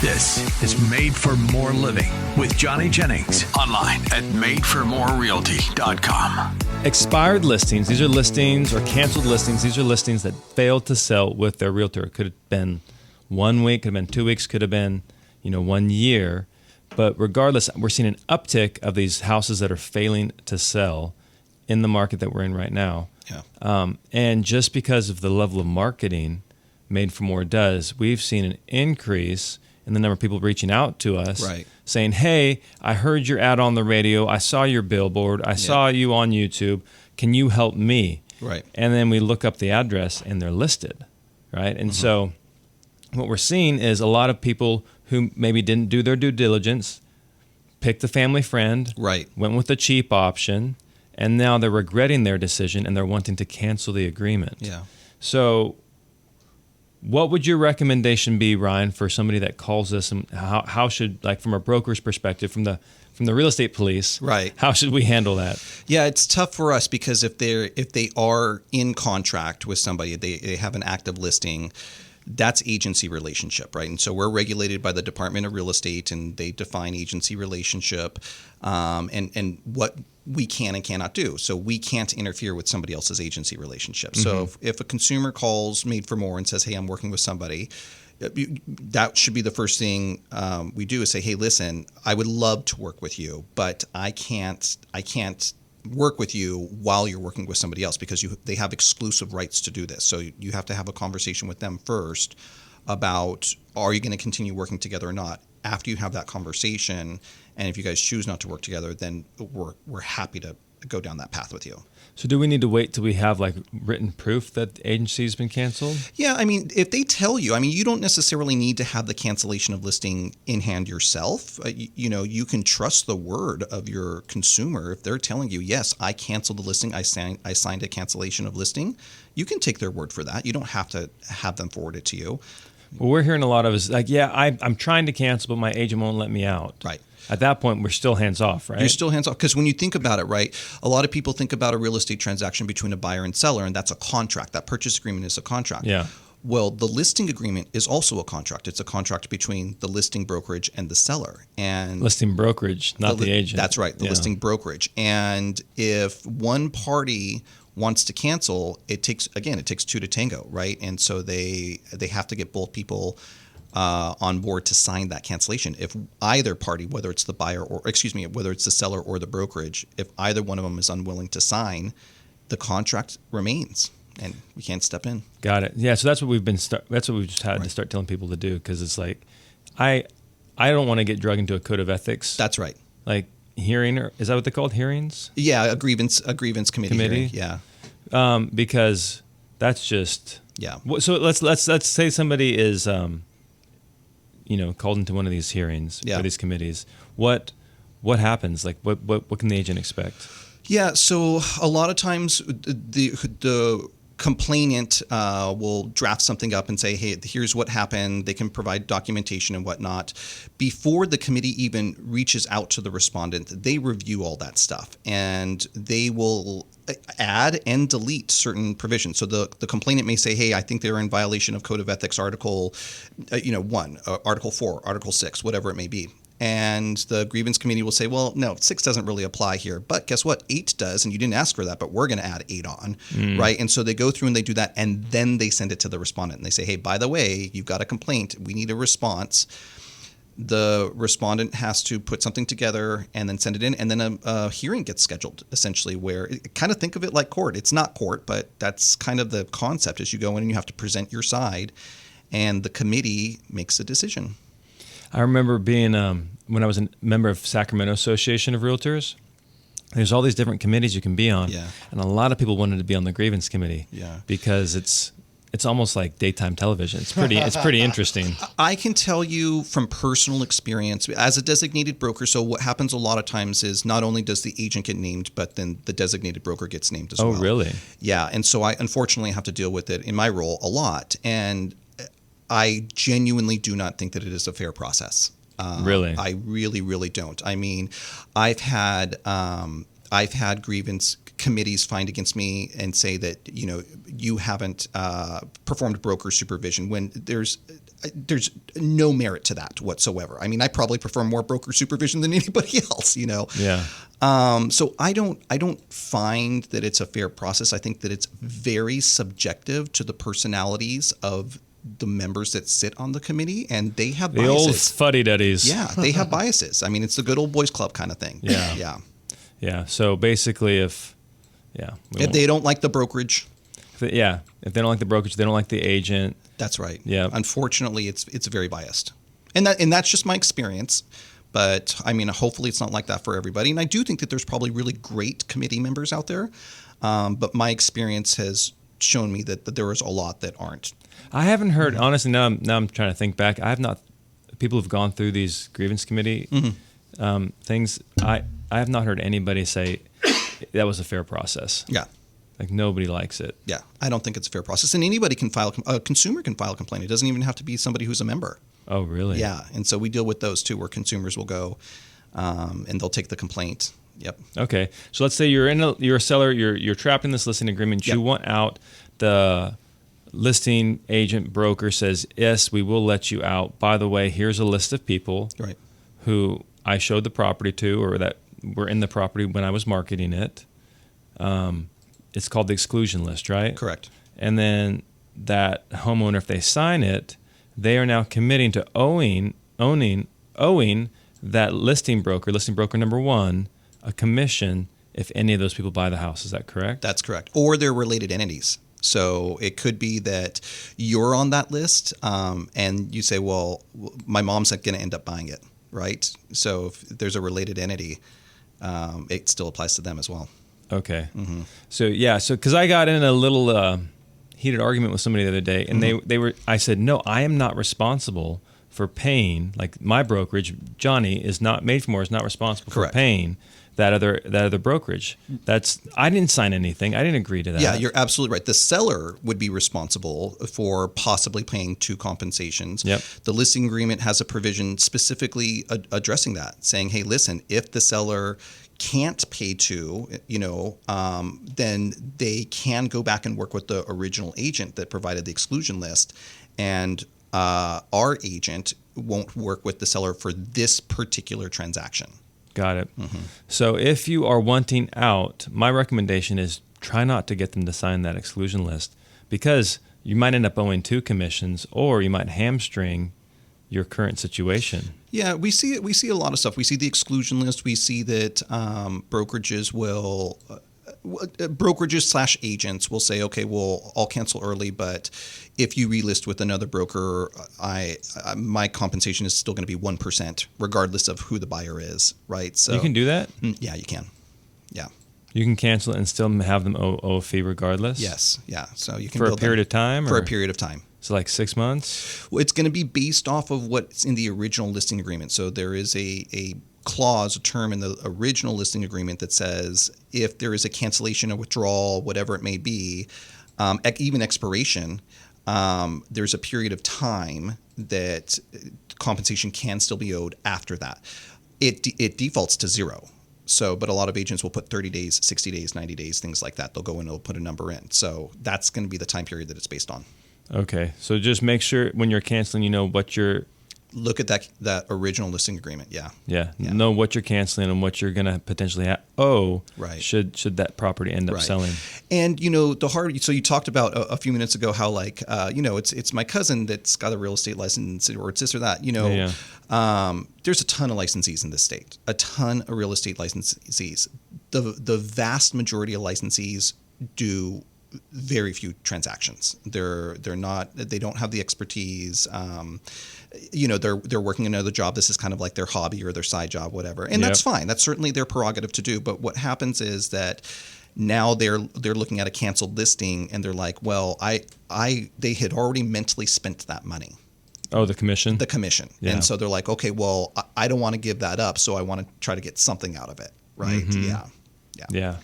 This is Made for More Living with Johnny Jennings. Online at madeformorerealty.com. Expired listings, these are listings, or canceled listings, these are listings that failed to sell with their realtor. It could have been 1 week, could have been 2 weeks, could have been 1 year. But regardless, we're seeing an uptick of these houses that are failing to sell in the market that we're in right now. Yeah. And just because of the level of marketing Made for More does, we've seen an increase in the number of people reaching out to us, Right. saying, hey, I heard your ad on the radio, I saw your billboard, I saw you on YouTube, can you help me? Right. And then we look up the address and they're listed, right? And so what we're seeing is a lot of people who maybe didn't do their due diligence, picked the family friend, Right. went with the cheap option, and now they're regretting their decision and they're wanting to cancel the agreement. Yeah. So what would your recommendation be, Ryan, for somebody that calls us, and how should, like from a broker's perspective, from the real estate police, Right. how should we handle that? Yeah, it's tough for us because if they are in contract with somebody, they have an active listing, that's agency relationship, right? And so we're regulated by the Department of Real Estate, and they define agency relationship and what we can and cannot do. So we can't interfere with somebody else's agency relationship. So if a consumer calls Made for More and says, hey, I'm working with somebody, that should be the first thing we do is say, hey, listen, I would love to work with you, but I can't work with you while you're working with somebody else because they have exclusive rights to do this. So you have to have a conversation with them first about, are you going to continue working together or not? After you have that conversation, and if you guys choose not to work together, then we're happy to go down that path with you. So do we need to wait till we have like written proof that the agency's been canceled? Yeah, I mean, if they tell you, you don't necessarily need to have the cancellation of listing in hand yourself. You can trust the word of your consumer. If they're telling you, yes, I canceled the listing, I signed a cancellation of listing, you can take their word for that. You don't have to have them forward it to you. Well, we're hearing a lot of is like, yeah, I'm trying to cancel, but my agent won't let me out. Right. At that point, we're still hands off, right? You're still hands off. Because when you think about it, right, a lot of people think about a real estate transaction between a buyer and seller, and that's a contract. That purchase agreement is a contract. Yeah. Well, the listing agreement is also a contract. It's a contract between the listing brokerage and the seller. And listing brokerage, not the agent. That's right, the listing brokerage. And if one party wants to cancel, it takes two to tango, right? And so they have to get both people on board to sign that cancellation. If either party, whether it's the buyer whether it's the seller or the brokerage, if either one of them is unwilling to sign, the contract remains, and we can't step in. Got it. Yeah. So that's what we've just had to start telling people to do, because it's like, I don't want to get dragged into a code of ethics. That's right. Like hearing, or is that what they're called? Hearings? Yeah, a grievance committee. Hearing, yeah. Because that's just yeah. So let's say somebody is called into one of these hearings or these committees. What happens? Like what can the agent expect? Yeah, so a lot of times the complainant will draft something up and say, hey, here's what happened. They can provide documentation and whatnot. Before the committee even reaches out to the respondent, they review all that stuff, and they will add and delete certain provisions. So the complainant may say, hey, I think they're in violation of Code of Ethics Article 1, Article 4, Article 6, whatever it may be. And the grievance committee will say, well, no, 6 doesn't really apply here. But guess what? 8 does, and you didn't ask for that, but we're going to add 8 on, right? And so they go through and they do that, and then they send it to the respondent. And they say, hey, by the way, you've got a complaint. We need a response. The respondent has to put something together and then send it in, and then a hearing gets scheduled, essentially, where kind of think of it like court. It's not court, but that's kind of the concept. As you go in and you have to present your side, and the committee makes a decision. I remember being, when I was a member of Sacramento Association of Realtors, there's all these different committees you can be on. Yeah. And a lot of people wanted to be on the grievance committee. Yeah. Because it's almost like daytime television. It's pretty interesting. I can tell you from personal experience, as a designated broker, so what happens a lot of times is not only does the agent get named, but then the designated broker gets named as well. Oh, really? Yeah. And so I unfortunately have to deal with it in my role a lot. And I genuinely do not think that it is a fair process. Really? I really, really don't. I mean, I've had grievance committees find against me and say that, you haven't performed broker supervision, when there's there's no merit to that whatsoever. I mean, I probably prefer more broker supervision than anybody else, you know. Yeah. So I don't find that it's a fair process. I think that it's very subjective to the personalities of the members that sit on the committee, and they have The biases. old fuddy-duddies. Yeah, they have biases. I mean, it's the good old boys club kind of thing. Yeah. Yeah. Yeah. So basically, if they don't like the brokerage, if they don't like the brokerage, they don't like the agent. that's right. Yeah. Unfortunately, it's very biased, and that's just my experience. But I mean, hopefully, it's not like that for everybody. And I do think that there's probably really great committee members out there, but my experience has shown me that there is a lot that aren't. I haven't heard, honestly, now I'm trying to think back. I have not, people who've gone through these grievance committee things, I have not heard anybody say that was a fair process. Yeah. Like nobody likes it. Yeah. I don't think it's a fair process. And anybody can a consumer can file a complaint. It doesn't even have to be somebody who's a member. Oh, really? Yeah. And so we deal with those too, where consumers will go and they'll take the complaint. Yep. Okay. So let's say you're a seller, you're trapped in this listing agreement, Yep. you want out, the listing agent broker says, yes, we will let you out. By the way, here's a list of people Right. who I showed the property to or that were in the property when I was marketing it. It's called the exclusion list, right? Correct. And then that homeowner, if they sign it, they are now committing to owing that listing broker number one, a commission if any of those people buy the house. Is that correct? That's correct. Or they're related entities. So it could be that you're on that list and you say, well, my mom's not going to end up buying it, right? So if there's a related entity, it still applies to them as well. Okay. Mm-hmm. So because I got in a little heated argument with somebody the other day, and I said, no, I am not responsible for paying, like my brokerage, Johnny is not responsible Correct. for paying that other brokerage. I didn't sign anything. I didn't agree to that. Yeah, you're absolutely right. The seller would be responsible for possibly paying two compensations. Yep. The listing agreement has a provision specifically addressing that, saying, hey, listen, if the seller can't pay two, then they can go back and work with the original agent that provided the exclusion list, and our agent won't work with the seller for this particular transaction. Got it. Mm-hmm. So if you are wanting out, my recommendation is try not to get them to sign that exclusion list, because you might end up owing two commissions, or you might hamstring your current situation. Yeah, we see it. We see a lot of stuff. We see the exclusion list. We see that brokerages will. Brokerages/agents will say, okay, well, I'll cancel early, but if you relist with another broker, my compensation is still going to be 1%, regardless of who the buyer is, right? So you can do that? Yeah, you can. Yeah. You can cancel it and still have them owe a fee regardless? Yes. Yeah. So you can for a build period of time? For a period of time. So like 6 months? Well, it's going to be based off of what's in the original listing agreement. So there is a clause, a term in the original listing agreement that says if there is a cancellation or withdrawal, whatever it may be, even expiration, there's a period of time that compensation can still be owed after that. It defaults to zero. So, but a lot of agents will put 30 days, 60 days, 90 days, things like that. They'll go and they'll put a number in. So that's going to be the time period that it's based on. Okay. So just make sure when you're canceling, you know what you're... Look at that original listing agreement. Yeah. Yeah. Know what you're canceling and what you're going to potentially owe. Right. Should that property end up selling. And so you talked about a few minutes ago how it's my cousin that's got a real estate license, or it's this or that. There's a ton of licensees in this state. A ton of real estate licensees. The vast majority of licensees do very few transactions. They don't have the expertise. They're working another job. This is kind of like their hobby or their side job, whatever. And that's fine. That's certainly their prerogative to do. But what happens is that now they're looking at a canceled listing and they're like, well, they had already mentally spent that money. Oh, the commission? The commission. Yeah. And so they're like, okay, well, I don't want to give that up, so I want to try to get something out of it. Right? Mm-hmm. Yeah.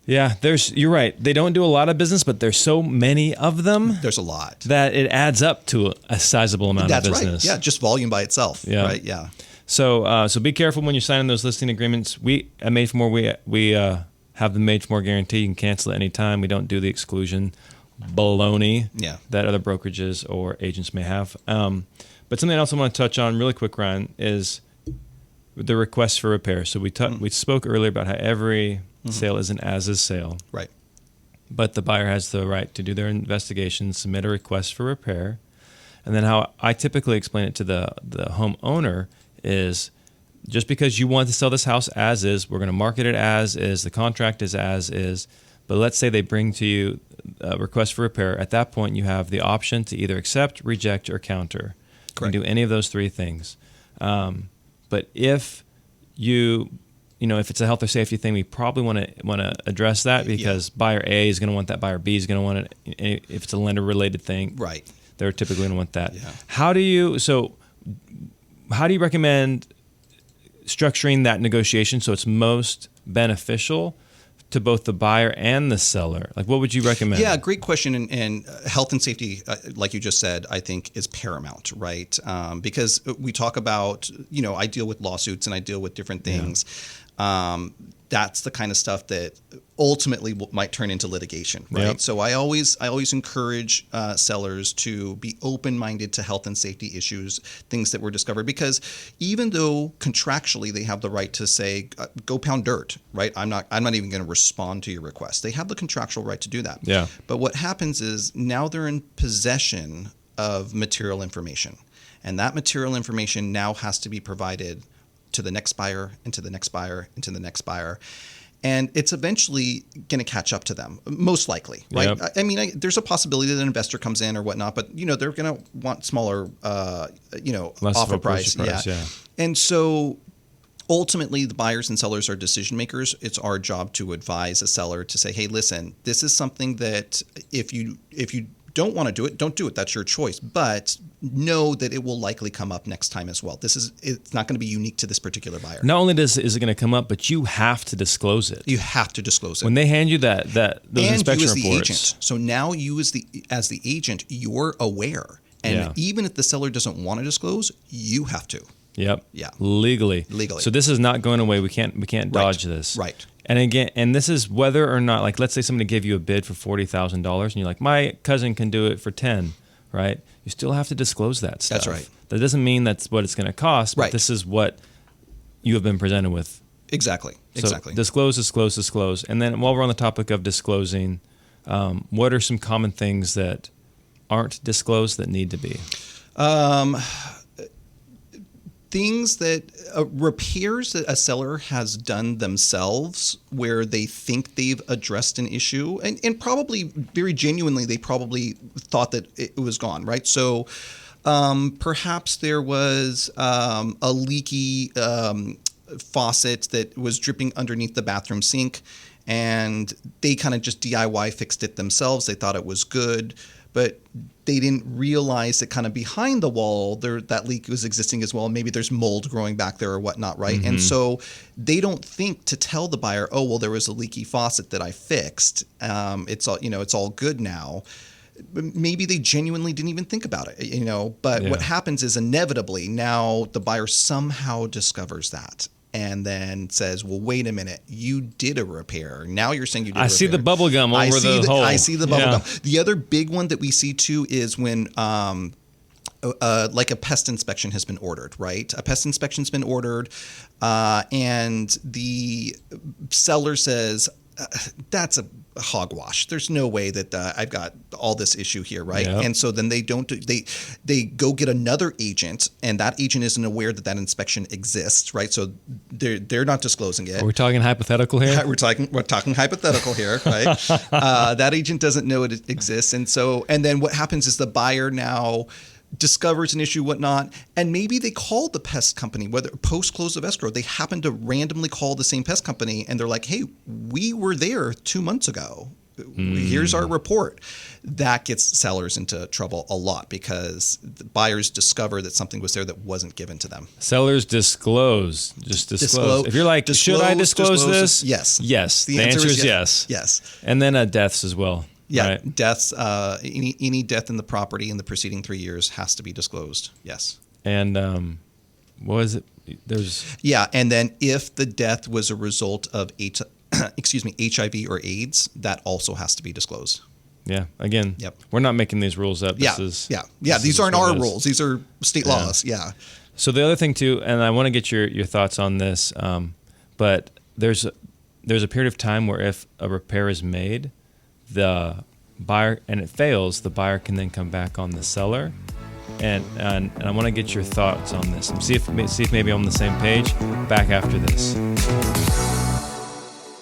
Yeah, you're right. They don't do a lot of business, but there's so many of them. There's a lot. That it adds up to a sizable amount of business. That's right. Yeah, just volume by itself. Yeah. Right. Yeah. So be careful when you're signing those listing agreements. At Made for More, we have the Made for More guarantee. You can cancel at any time. We don't do the exclusion baloney Yeah. that other brokerages or agents may have. But something else I want to touch on really quick, Ryan, is the request for repair. So we spoke earlier about how every sale is an as-is sale. Right. But the buyer has the right to do their investigation, submit a request for repair. And then how I typically explain it to the homeowner is, just because you want to sell this house as is, we're going to market it as is, the contract is as is. But let's say they bring to you a request for repair. At that point, you have the option to either accept, reject, or counter. You can do any of those three things. But if if it's a health or safety thing, we probably want to address that, because buyer A is going to want that, buyer B is going to want it. If it's a lender related thing, Right. they're typically going to want that. Yeah. How do you recommend structuring that negotiation so it's most beneficial to both the buyer and the seller? Like, what would you recommend? Yeah, great question. And health and safety, like you just said, I think is paramount, right? Because we talk about, I deal with lawsuits and I deal with different things. That's the kind of stuff that ultimately might turn into litigation, right? Yep. So I always encourage sellers to be open-minded to health and safety issues, things that were discovered, because even though contractually they have the right to say, go pound dirt, right? I'm not even going to respond to your request. They have the contractual right to do that. Yeah. But what happens is now they're in possession of material information, and that material information now has to be provided to the next buyer, and to the next buyer, and to the next buyer. And it's eventually going to catch up to them, most likely, right? Yep. I mean, there's a possibility that an investor comes in or whatnot, but they're going to want smaller, Less offer of a price. yeah. And so ultimately, the buyers and sellers are decision makers. It's our job to advise a seller to say, hey, listen, this is something that if you don't want to do it, don't do it. That's your choice. But know that it will likely come up next time as well. It's not going to be unique to this particular buyer. Not only is it going to come up, but you have to disclose it. You have to disclose it. When they hand you those inspection you as reports. the agent. So now you as the agent, you're aware. And even if the seller doesn't want to disclose, you have to. Yep. Yeah. Legally. So this is not going away. We can't dodge this. Right. And again, this is whether or not, like, let's say somebody gave you a bid for $40,000 and you're like, my cousin can do it for 10, right? You still have to disclose that stuff. That's right. That doesn't mean that's what it's going to cost, but this is what you have been presented with. Exactly. So disclose. And then while we're on the topic of disclosing, what are some common things that aren't disclosed that need to be? Things that repairs that a seller has done themselves where they think they've addressed an issue, and probably very genuinely they probably thought that it was gone, right? So perhaps there was a leaky faucet that was dripping underneath the bathroom sink, and they kind of just DIY fixed it themselves. They thought it was good, but they didn't realize that kind of behind the wall that leak was existing as well. Maybe there's mold growing back there or whatnot, right? Mm-hmm. And so they don't think to tell the buyer, oh, well, there was a leaky faucet that I fixed. It's all good now. Maybe they genuinely didn't even think about it, But what happens is inevitably now the buyer somehow discovers that. And then says, well, wait a minute, you did a repair. Now you're saying you did a repair. I see the bubble gum over the hole. I see the bubble gum. The other big one that we see too is when like a pest inspection has been ordered, right? A pest inspection's been ordered and the seller says, that's a hogwash. There's no way that I've got all this issue here, right? Yep. And so then they go get another agent, and that agent isn't aware that inspection exists, right? So they're not disclosing it. Are we talking hypothetical here? We're talking hypothetical here, right? That agent doesn't know it exists, and then what happens is the buyer now discovers an issue, whatnot, and maybe they called the pest company, whether post close of escrow, they happen to randomly call the same pest company, and they're like, hey, we were there 2 months ago. Here's our report. That gets sellers into trouble a lot because the buyers discover that something was there that wasn't given to them. Sellers disclose. Just disclose. If you're like, should I disclose this? Yes. Yes. The answer is yes. Yes. And then deaths as well. Yeah, right? Deaths. Any death in the property in the preceding 3 years has to be disclosed. Yes. And what was it? And then if the death was a result of HIV or AIDS, that also has to be disclosed. Yeah. Again, Yep. we're not making these rules up. Yeah. This These is aren't what our it is. rules. These are state laws. Yeah. So the other thing too, and I want to get your thoughts on this, but there's a period of time where if a repair is made, the buyer and it fails, the buyer can then come back on the seller, and I want to get your thoughts on this and see if maybe I'm on the same page. Back after this.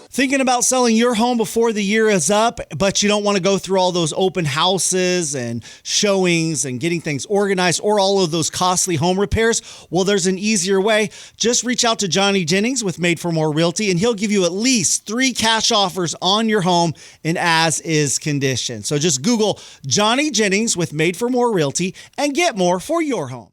Thinking about selling your home before the year is up, but you don't want to go through all those open houses and showings and getting things organized or all of those costly home repairs? Well, there's an easier way. Just reach out to Johnny Jennings with Made for More Realty, and he'll give you at least 3 cash offers on your home in as-is condition. So just Google Johnny Jennings with Made for More Realty and get more for your home.